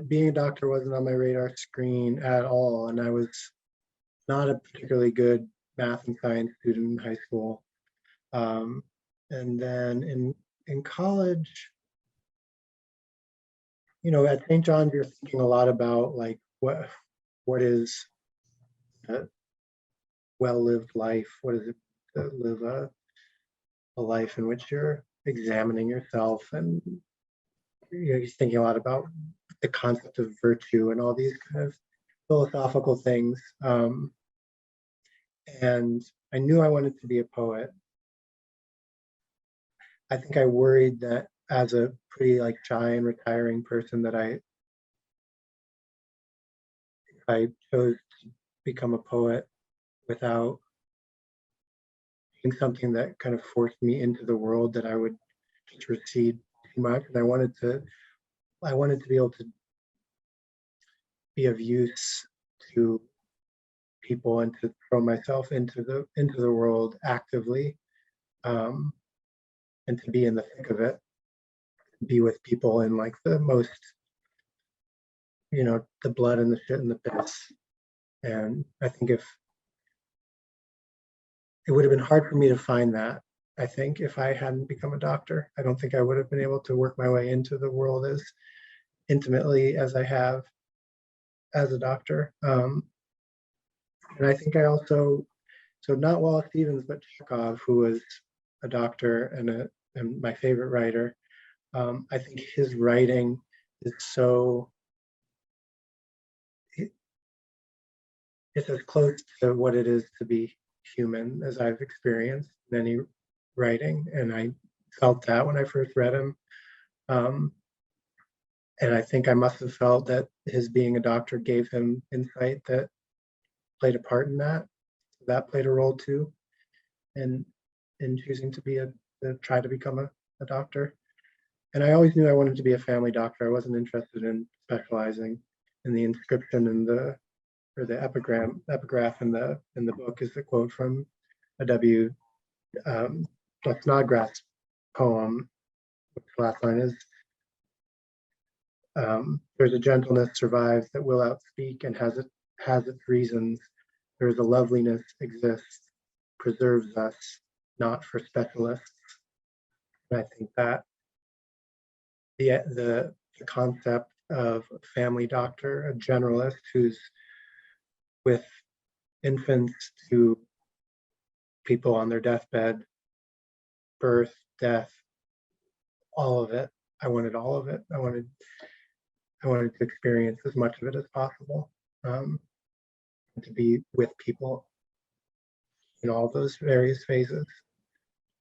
being a doctor wasn't on my radar screen at all, and I was not a particularly good math and science student in high school. And then in college, at St. John's, you're thinking a lot about like what is a well-lived life? What is it to live a life in which you're examining yourself, and you're thinking a lot about the concept of virtue and all these kind of philosophical things. And I knew I wanted to be a poet. I think I worried that as a pretty like shy and retiring person that I chose to become a poet without doing something that kind of forced me into the world, that I would just recede too much. And I wanted to be able to be of use to people and to throw myself into the world actively, and to be in the thick of it, be with people in like the most, the blood and the shit and the piss. And I think if it would have been hard for me to find that, I think if I hadn't become a doctor, I don't think I would have been able to work my way into the world as intimately as I have as a doctor. And I think I also, so not Wallace Stevens, but Chekhov, who was a doctor and my favorite writer. I think his writing is so, it's as close to what it is to be human as I've experienced in any writing. And I felt that when I first read him. And I think I must have felt that his being a doctor gave him insight that played a part in that. That played a role too, in choosing to try to become a doctor. And I always knew I wanted to be a family doctor. I wasn't interested in specializing. And the inscription in the epigraph in the book is a quote from a W. Snodgrass poem. The last line is, "There's a gentleness survives that will outspeak and has its reasons. There's a loveliness exists, preserves us, not for specialists." And I think that the concept of a family doctor, a generalist who's with infants to people on their deathbed, birth, death, all of it. I wanted all of it. I wanted to experience as much of it as possible, and to be with people in all those various phases.